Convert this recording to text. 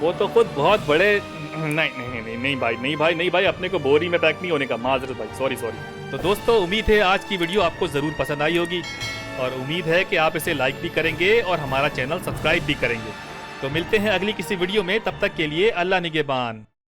वो तो खुद बहुत बड़े नहीं भाई, अपने को बोरी में पैक नहीं होने का, माजरत भाई, सॉरी। तो दोस्तों, उम्मीद है आज की वीडियो आपको ज़रूर पसंद आई होगी और उम्मीद है कि आप इसे लाइक भी करेंगे और हमारा चैनल सब्सक्राइब भी करेंगे। तो मिलते हैं अगली किसी वीडियो में, तब तक के लिए अल्लाह निगहबान।